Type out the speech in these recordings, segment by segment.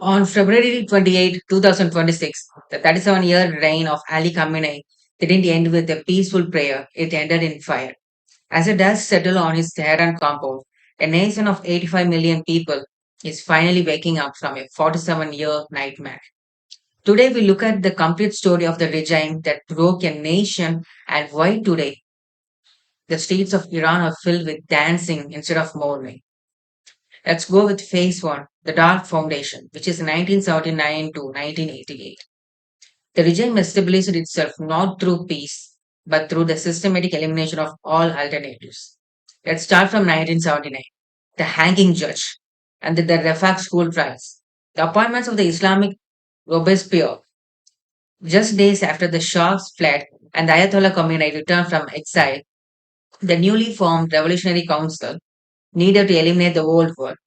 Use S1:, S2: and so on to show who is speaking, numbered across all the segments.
S1: On February 28, 2026, the 37-year reign of Ali Khamenei didn't end with a peaceful prayer, it ended in fire. As the dust settled on his Tehran compound, a nation of 85 million people is finally waking up from a 47-year nightmare. Today, we look at the complete story of the regime that broke a nation and why today the streets of Iran are filled with dancing instead of mourning. Let's go with phase one, the Dark Foundation, which is 1979 to 1988. The regime established itself not through peace, but through the systematic elimination of all alternatives. Let's start from 1979, the hanging judge, and the Rafah school trials. The appointments of the Islamic Robespierre, just days after the Shahs fled and the Ayatollah Khomeini returned from exile, the newly formed Revolutionary Council needed to eliminate the old world.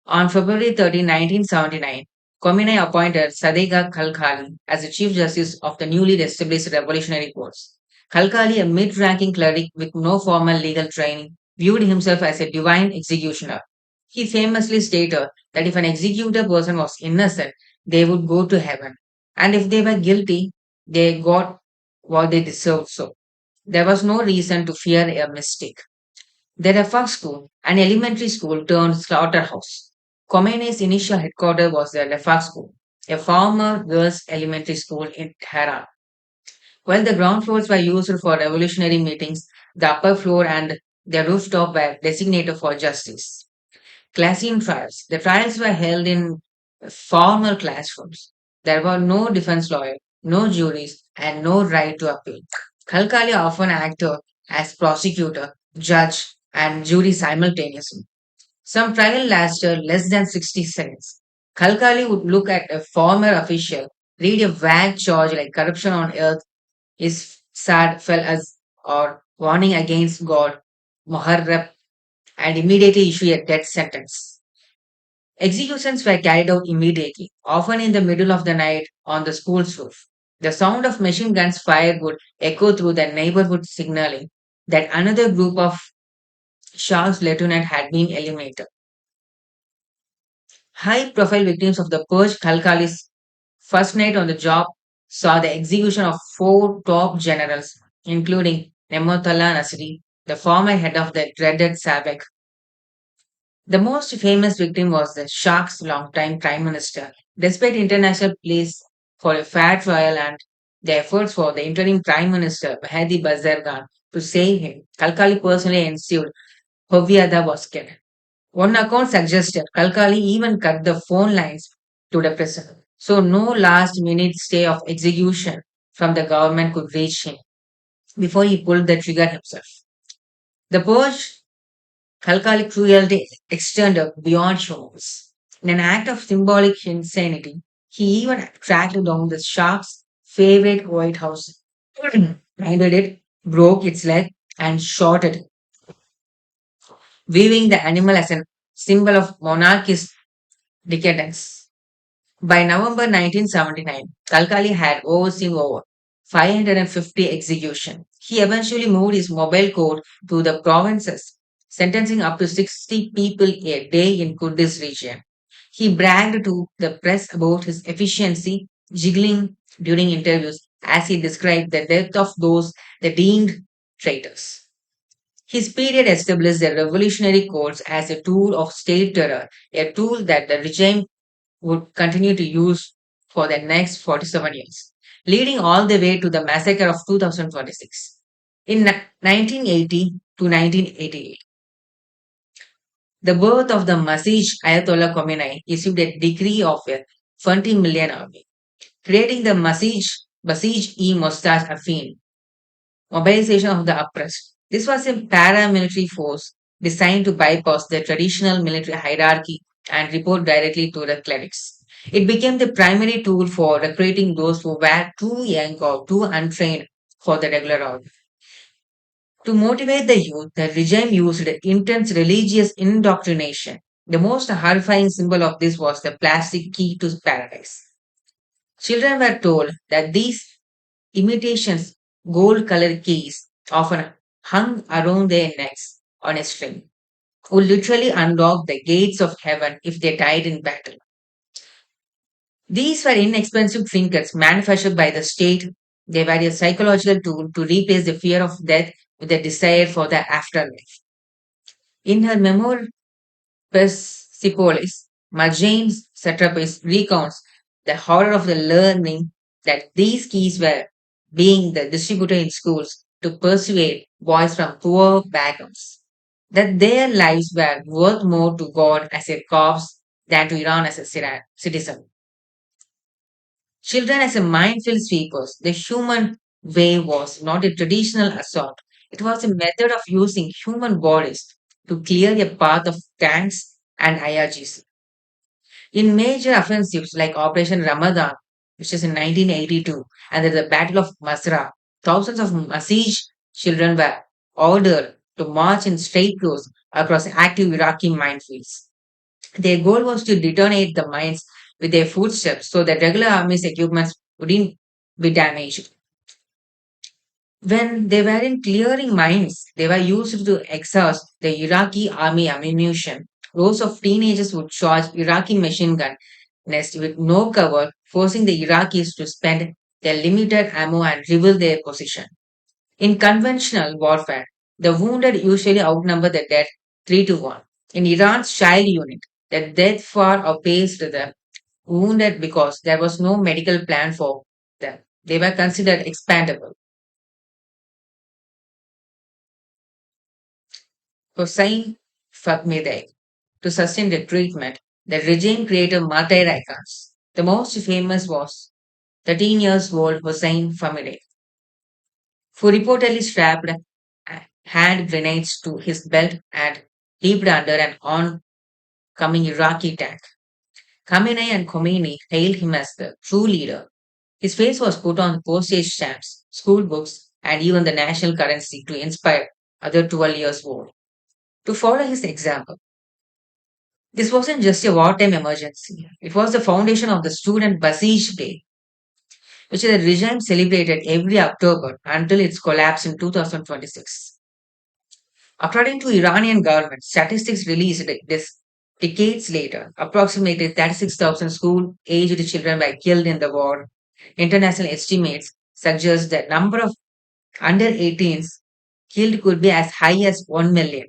S1: On February 13, 1979, Khomeini appointed Sadiqa Khalkhali as the Chief Justice of the newly established Revolutionary Courts. Khalkhali, a mid-ranking cleric with no formal legal training, viewed himself as a divine executioner. He famously stated that if an executed person was innocent, they would go to heaven, and if they were guilty, they got what they deserved. So there was no reason to fear a mistake. The Rafah School, an elementary school turned slaughterhouse. Khomeini's initial headquarters was the Rafah School, a former girls' elementary school in Tehran. While the ground floors were used for revolutionary meetings, the upper floor and the rooftop were designated for justice. Classroom trials. The trials were held in formal classrooms. There were no defense lawyer, no juries, and no right to appeal. Khalkhali often acted as prosecutor, judge, and jury simultaneously. Some trial lasted less than 60 seconds. Khalkhali would look at a former official, read a vague charge like corruption on earth is sad fell as or warning against God, Muharrab, and immediately issue a death sentence. Executions were carried out immediately, often in the middle of the night on the school's roof. The sound of machine guns fired would echo through the neighborhood, signaling that another group of Shah's lieutenant had been eliminated. High profile victims of the purge Khalkhali's first night on the job saw the execution of four top generals, including Nematullah Nasri, the former head of the dreaded SABEC. The most famous victim was the Shah's longtime prime minister. Despite international pleas for a fair trial and the efforts for the interim prime minister Mahdi Bazargan to save him, Khalkhali personally ensured Hoviada was killed. One account suggested Khalkhali even cut the phone lines to the prisoner, so no last minute stay of execution from the government could reach him before he pulled the trigger himself. The purge Khalkhali cruelty extended beyond humans. In an act of symbolic insanity, he even tracked down the shark's favorite White House, blinded it, broke its leg, and shot it, viewing the animal as a symbol of monarchist decadence. By November 1979, Kalkali had overseen over 550 executions. He eventually moved his mobile court to the provinces, sentencing up to 60 people a day in Kurdis region. He bragged to the press about his efficiency, jiggling during interviews as he described the death of those they deemed traitors. His period established the revolutionary courts as a tool of state terror, a tool that the regime would continue to use for the next 47 years, leading all the way to the massacre of 2026. In 1980 to 1988, the birth of the Masih Ayatollah Khomeini issued a decree of a 20 million army, creating the Basij-e-Mostaj Afin, mobilization of the oppressed. This was a paramilitary force designed to bypass the traditional military hierarchy and report directly to the clerics. It became the primary tool for recruiting those who were too young or too untrained for the regular army. To motivate the youth, the regime used intense religious indoctrination. The most horrifying symbol of this was the plastic key to paradise. Children were told that these imitations, gold colored keys, often hung around their necks on a string, would literally unlock the gates of heaven if they died in battle. These were inexpensive trinkets manufactured by the state. They were a psychological tool to replace the fear of death with a desire for the afterlife. In her memoir, Persepolis, Marjane's satirist recounts the horror of the learning that these keys were being the distributed in schools to persuade boys from poor backgrounds that their lives were worth more to God as a corpse than to Iran as a citizen. Children as a minefield sweepers, the human way was not a traditional assault. It was a method of using human bodies to clear a path of tanks and IRGC. In major offensives like Operation Ramadan, which is in 1982, and at the Battle of Masra, thousands of Masij children were ordered to march in straight rows across active Iraqi minefields. Their goal was to detonate the mines with their footsteps so that regular army's equipment wouldn't be damaged. When they were in clearing mines, they were used to exhaust the Iraqi army ammunition. Rows of teenagers would charge Iraqi machine gun nests with no cover, forcing the Iraqis to spend their limited ammo and reveal their position. In conventional warfare, the wounded usually outnumber the dead 3 to 1. In Iran's child unit, the dead far outpaced the wounded because there was no medical plan for them. They were considered expendable. Hossein Fakhmedei, to sustain the treatment, the regime created martyr icons. The most famous was 13 years old Hossein Fakhmedei, who reportedly strapped hand grenades to his belt and leaped under an oncoming Iraqi tank. Khamenei and Khomeini hailed him as the true leader. His face was put on postage stamps, school books, and even the national currency to inspire other 12 years old to follow his example. This wasn't just a wartime emergency. It was the foundation of the Student Basij Day, which the regime celebrated every October until its collapse in 2026. According to Iranian government statistics released this decades later, approximately 36,000 school-aged children were killed in the war. International estimates suggest that number of under 18s killed could be as high as 1 million.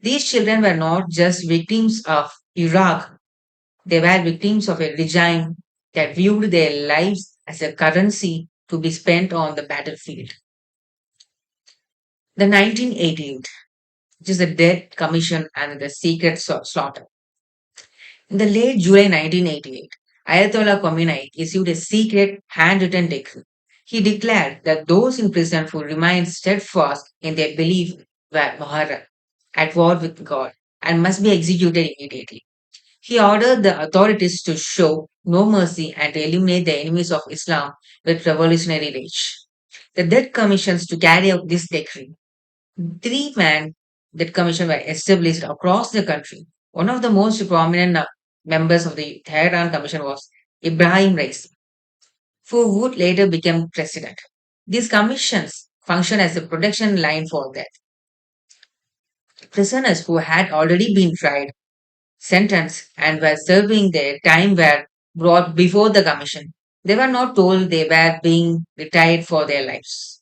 S1: These children were not just victims of Iraq, they were victims of a regime that viewed their lives as a currency to be spent on the battlefield. The 1988, which is the Death Commission and the Secret Slaughter. In the late July 1988, Ayatollah Khomeini issued a secret handwritten decree. He declared that those in prison who remained steadfast in their belief were Muharram, at war with God, and must be executed immediately. He ordered the authorities to show no mercy and to eliminate the enemies of Islam with revolutionary rage. The death commissions to carry out this decree. Three-man death commission were established across the country. One of the most prominent members of the Tehran Commission was Ibrahim Raisi, who would later become president. These commissions functioned as a protection line for death. Prisoners who had already been tried, sentenced, and were serving their time were brought before the commission. They were not told they were being retired for their lives.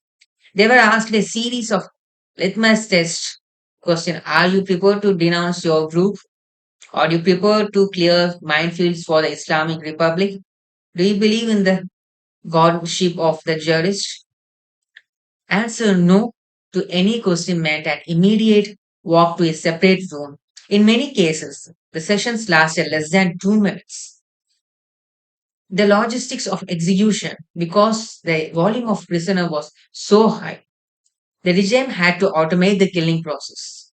S1: They were asked a series of litmus test questions. Are you prepared to denounce your group? Are you prepared to clear minefields for the Islamic Republic? Do you believe in the godship of the jurist? Answer no to any question meant an immediate walk to a separate room. In many cases, the sessions lasted less than 2 minutes. The logistics of execution, because the volume of prisoner was so high, the regime had to automate the killing process.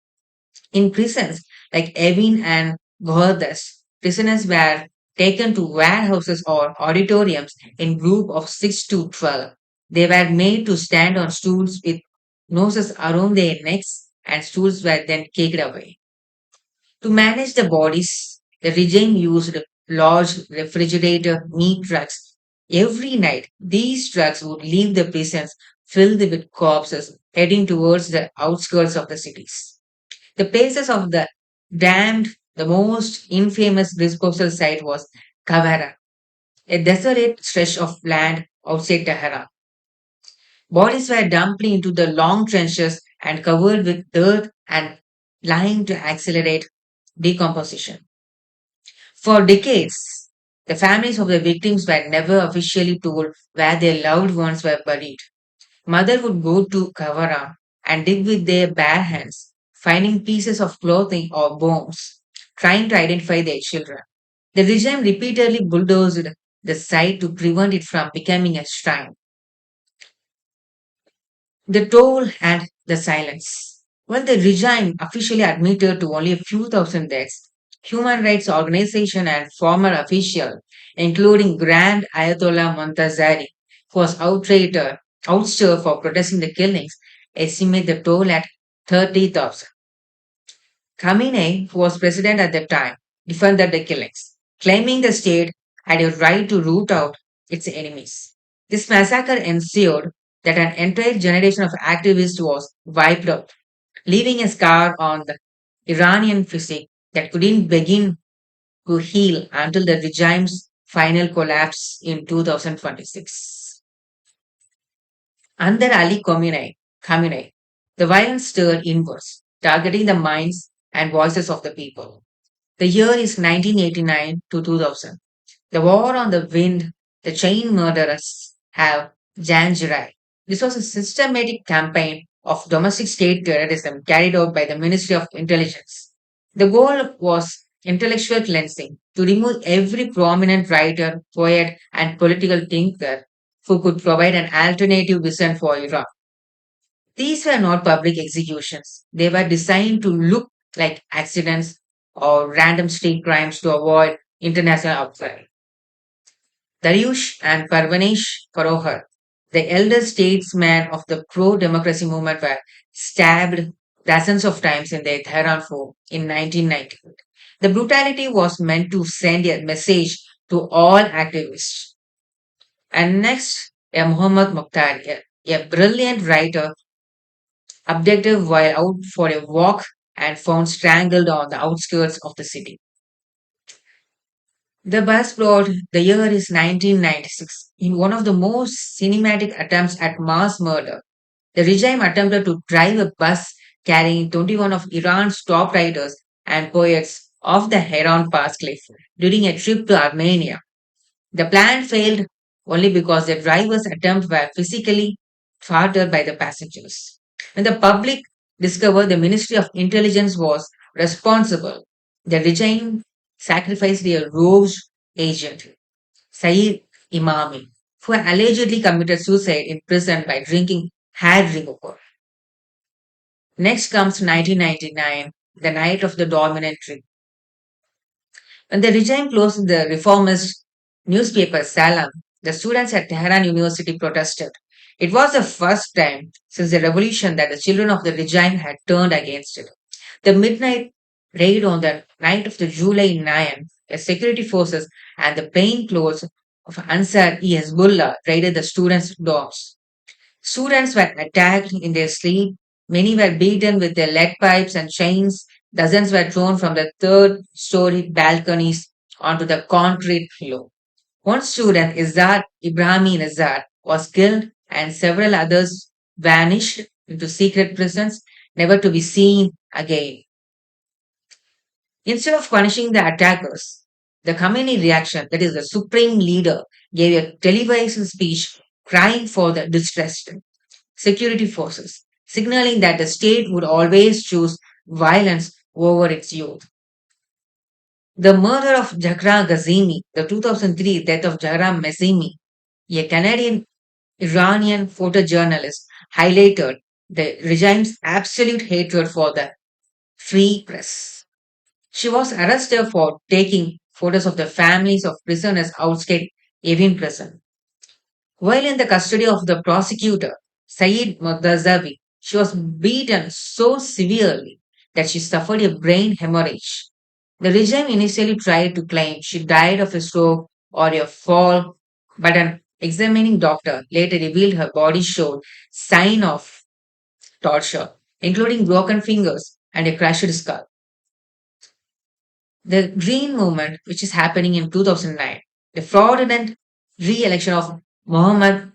S1: In prisons like Evin and Gohardas, prisoners were taken to warehouses or auditoriums in group of 6 to 12. They were made to stand on stools with noses around their necks, and stools were then kicked away. To manage the bodies, the regime used large refrigerator meat trucks. Every night, these trucks would leave the prisons filled with corpses heading towards the outskirts of the cities. The places of the damned, the most infamous disposal site was Kavara, a desolate stretch of land outside Tehran. Bodies were dumped into the long trenches and covered with dirt and lying to accelerate decomposition. For decades, the families of the victims were never officially told where their loved ones were buried. Mother would go to Kavara and dig with their bare hands, finding pieces of clothing or bones, trying to identify their children. The regime repeatedly bulldozed the site to prevent it from becoming a shrine. The toll and the silence. When the regime officially admitted to only a few thousand deaths, human rights organizations and former officials, including Grand Ayatollah Montazeri, who was ousted for protesting the killings, estimate the toll at 30,000. Khamenei, who was president at the time, defended the killings, claiming the state had a right to root out its enemies. This massacre ensured that an entire generation of activists was wiped out, leaving a scar on the Iranian physique that couldn't begin to heal until the regime's final collapse in 2026. Under Khamenei, the violence stirred inwards, targeting the minds and voices of the people. The year is 1989 to 2000. The war on the wind, the chain murderers have Janjarai. This was a systematic campaign of domestic state terrorism carried out by the Ministry of Intelligence. The goal was intellectual cleansing to remove every prominent writer, poet, and political thinker who could provide an alternative vision for Iran. These were not public executions. They were designed to look like accidents or random street crimes to avoid international outcry. Dariush and Parvanesh Parohar, the elder statesmen of the pro-democracy movement, were stabbed dozens of times in their Tehran home in 1990. The brutality was meant to send a message to all activists. And next, Muhammad Mukhtar, a brilliant writer, abducted while out for a walk and found strangled on the outskirts of the city. The bus plot, the year is 1996. In one of the most cinematic attempts at mass murder, the regime attempted to drive a bus carrying 21 of Iran's top writers and poets off the Heron Pass cliff during a trip to Armenia. The plan failed only because the driver's attempts were physically thwarted by the passengers. When the public discovered the Ministry of Intelligence was responsible, the regime sacrificed a rogue agent, Saeed Imami, who allegedly committed suicide in prison by drinking hard liquor. Next comes 1999, the night of the dominant trick. When the regime closed the reformist newspaper Salam, the students at Tehran University protested. It was the first time since the revolution that the children of the regime had turned against it. The midnight raid on the night of the July 9, the security forces and the plainclothes of Ansar-e Hezbollah raided the students' dorms. Students were attacked in their sleep. Many were beaten with their lead pipes and chains. Dozens were thrown from the third story balconies onto the concrete below. One student, Izzat Ibrahimi Nazar, was killed and several others vanished into secret prisons, never to be seen again. Instead of punishing the attackers, the Khamenei reaction, that is, the supreme leader, gave a televised speech crying for the distressed security forces, signaling that the state would always choose violence over its youth. The murder of Zahra Ghazemi, the 2003 death of Zahra Mazemi, a Canadian Iranian photojournalist, highlighted the regime's absolute hatred for the free press. She was arrested for taking photos of the families of prisoners outside Evin prison. While in the custody of the prosecutor, Saeed Murtazavi, she was beaten so severely that she suffered a brain hemorrhage. The regime initially tried to claim she died of a stroke or a fall, but an examining doctor later revealed her body showed sign of torture, including broken fingers and a crushed skull. The Green Movement, which is happening in 2009, The fraudulent re-election of Muhammad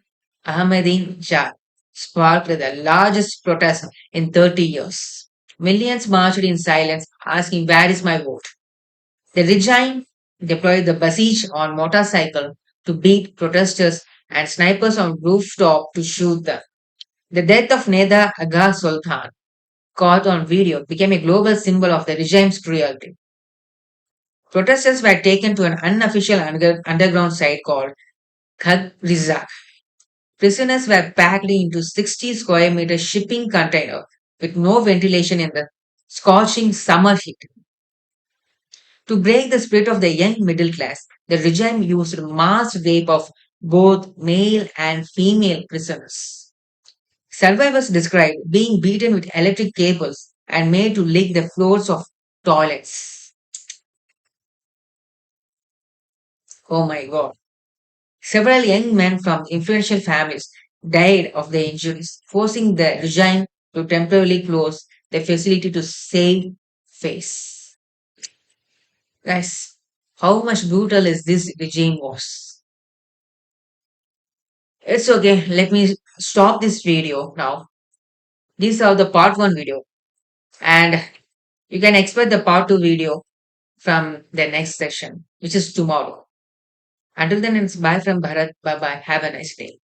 S1: Ahmadin Shah sparked the largest protest in 30 years. Millions marched in silence, asking, "Where is my vote?" The regime deployed the Basij on motorcycle to beat protesters and snipers on rooftop to shoot them. The death of Neda Agha-Soltan, caught on video, became a global symbol of the regime's cruelty. Protesters were taken to an unofficial underground site called Khag Rizak. Prisoners were packed into 60 square meter shipping container with no ventilation in the scorching summer heat. To break the spirit of the young middle class, the regime used mass rape of both male and female prisoners. Survivors described being beaten with electric cables and made to lick the floors of toilets. Oh my god. Several young men from influential families died of their injuries, forcing the regime to temporarily close the facility to save face. Guys, how much brutal is this regime was? It's okay. Let me stop this video now. These are the part 1 video, and you can expect the part 2 video from the next session, which is tomorrow. Until then, it's bye from Bharat. Bye bye. Have a nice day.